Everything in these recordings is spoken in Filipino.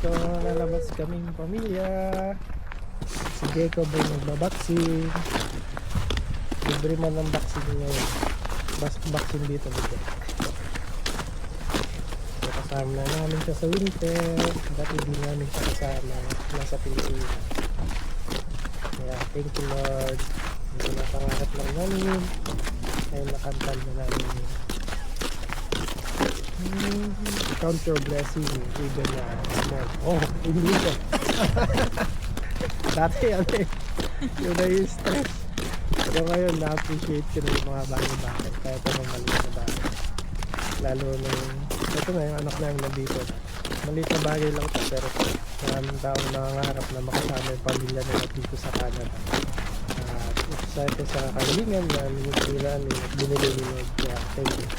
So, lalabas kaming pamilya. Si Jacob ay magbabaksin. Libre man ng vaccine ngayon. Vaccine dito. So, kasama na namin siya sa winter. Dati di namin siya kasama. Nasa Pilipinas. Kaya, thank you Lord. Hindi na pangarap lang namin. Ay nakantal na namin. Count your blessing even small. Oh, hindi ka. Dati yun na yung stress. Pero ngayon na-appreciate ko na yung mga bagay-bagay kahit anong maliit na bagay. Lalo na yung ito na yung anak namin nandito. Maliit na bagay lang ito pero maraming taong nangangarap na makasama yung pamilya nila dito sa Canada. Isa ito sa kagalingan na minutilan at binili nila. Kaya thank you.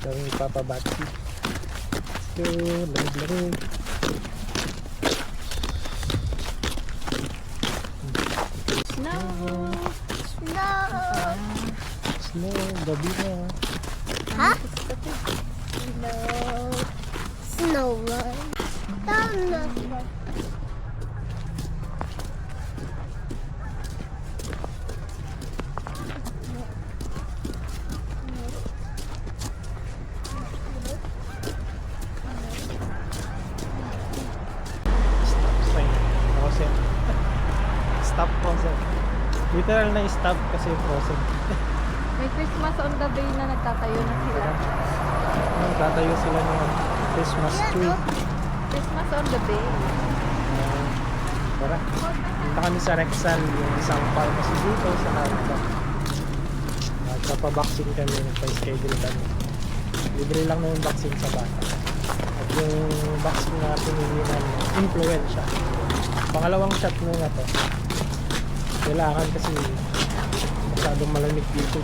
At ang ipapabati. So, lamig-lamig. Snow, gabi na. Ha? Snow Run. Stop frozen. Literal na stop kasi frozen. May Christmas on the bay na nagtatayo na sila. Tatayo sila ng Christmas tree. Christmas on the bay. Tara. Punta kami sa Rexall, yung isang pharmacy dito sa Canada. At papabaksin kami, nagpa-schedule kami. Libre lang na yung vaccine sa bata. At yung vaccine na pinili namin, influenza. Pangalawang shot na to. Kailangan kasi masyadong malamig dito.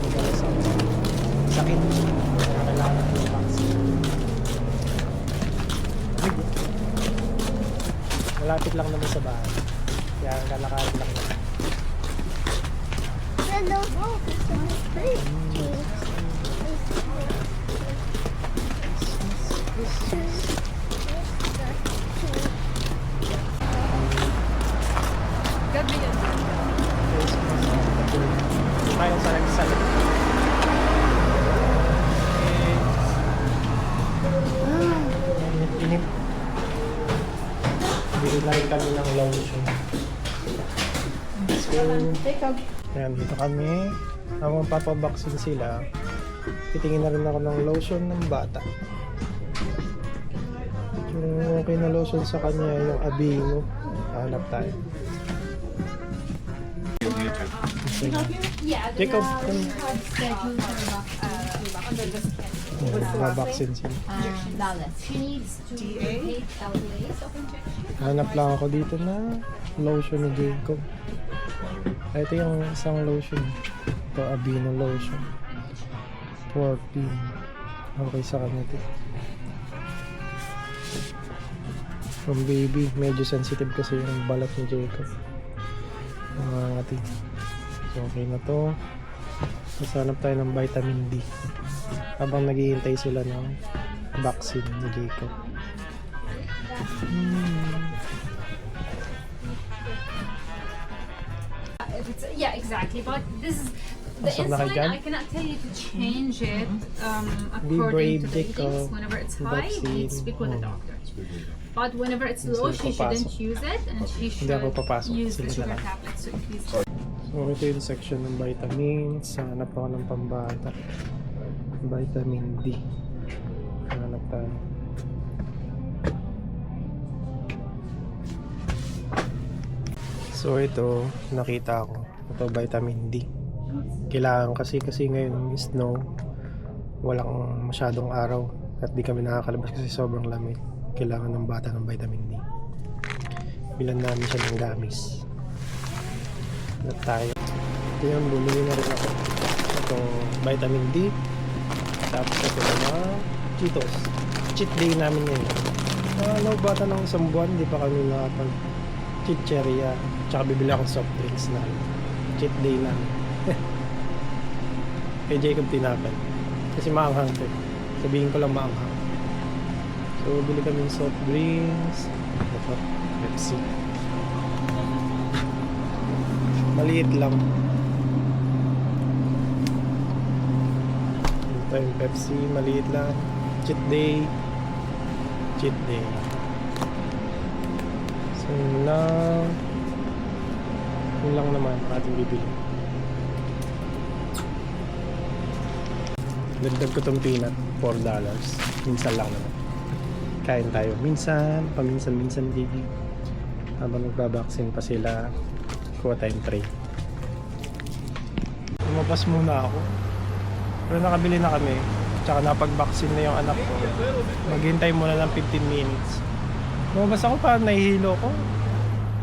Madalas ang sakit. Kaya kailangan ng vaccine. Malapit lang naman sa bahay. Kaya lalakarin lang naman. Gabi yun. Tayo sa Rexall. Inip. Bili na rin kami ng lotion. So, ayan, dito kami. Habang papabaksin sila, titingin na rin ako ng lotion ng bata. Yung okay na lotion sa kanya, yung Aveeno. Hanap tayo. Jacob, babaksin sila. Hanap lang ako dito na lotion ni Jacob. Ito yung isang lotion. Ito, Aveeno lotion. 14. Okay sa kanya ito. From baby, medyo sensitive kasi yung balat ni Jacob. Nangangating. So okay na to. Masanap tayo ng vitamin D habang naghihintay sila ng vaccine ni Jacob. Yeah, exactly. But this is the Masok na kayo insulin. dyan? I cannot tell you to change it Be brave, according to the Jacob. readings. Whenever it's high, you Vaccine. speak with the doctor. But whenever it's Hindi low, sila she shouldn't papasok. use it, and she Hindi ako should papasok. use the Sila sugar lang. tablets to increase. So ito yung section ng vitamins. Hanap ako ng pambata. Vitamin D. Hanap tayo. So ito, nakita ko. Ito vitamin D. Kailangan kasi ngayon snow. Walang masyadong araw. At di kami nakakalabas kasi sobrang lamig. Kailangan ng bata ng vitamin D. Bilan namin siya ng gamis. At tayo. Ito yung bumili na rin ako. Itong vitamin D. Tapos ito mga Cheetos. Cheat day namin ngayon. Bata ng isang buwan, di pa kami nakapag chicheria. Tsaka bibili akong soft drinks na cheat day lang. Kay Jacob tinapay. Kasi maanghang to. Sabihin ko lang maanghang. So, bili kami ng soft drinks. Ito, Pepsi. Maliit lang. Ito yung Pepsi, maliit lang. Cheat day. Cheat day. So, yun lang. Yun lang naman ating bibili. Dagdag ko tong peanut, $4. Minsan lang naman. Kain tayo. Minsan, paminsan-minsan gigi. Habang nagbabaksin pa sila, kuha tayong tray. Lumabas muna ako. Pero nakabili na kami. Tsaka napag-vaccine na yung anak ko. Maghintay muna ng 15 minutes. Lumabas ako parang nahihilo ko.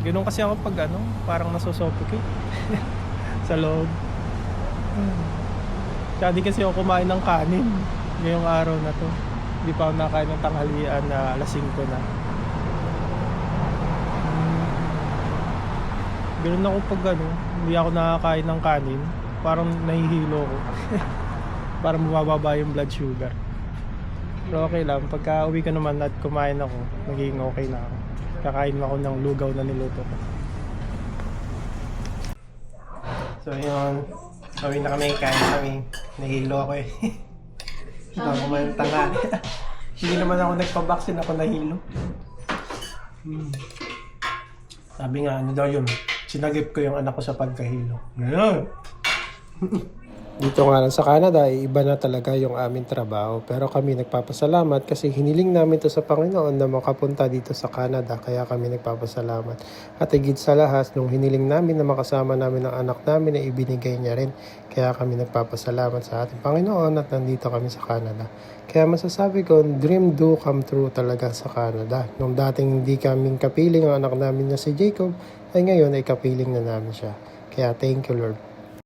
Ganun kasi ako pag parang nasusuffocate sa loob. Tsaka di kasi ako kumain ng kanin ngayong araw na to. Di pa ako nakain ng tanghalian na alas 5 na. Ganun ako pag hindi ako nakakain ng kanin. Parang nahihilo ko. Parang bumababa yung blood sugar. Pero okay lang. Pagka uwi ko naman at kumain ako, magiging okay na ako. Kakain ako ng lugaw na niluto ko. So yun. Uwi na kami. Kain kami. Nahilo ako eh. Hindi ako kumain ng tanghali. Hindi naman ako nagpa-vaccine. Ako nahilo. Sabi nga, ano daw yun? Sinagip ko yung anak ko sa pagkahilo. Ngayon! Dito nga lang sa Canada, iba na talaga yung aming trabaho. Pero kami nagpapasalamat kasi hiniling namin to sa Panginoon na makapunta dito sa Canada. Kaya kami nagpapasalamat. At higit sa lahat, nung hiniling namin na makasama namin ang anak namin na ibinigay niya rin. Kaya kami nagpapasalamat sa ating Panginoon at nandito kami sa Canada. Kaya masasabi ko, dream do come true talaga sa Canada. Nung dating hindi kaming kapiling ang anak namin na si Jacob, ay ngayon ay kapiling na namin siya. Kaya thank you Lord.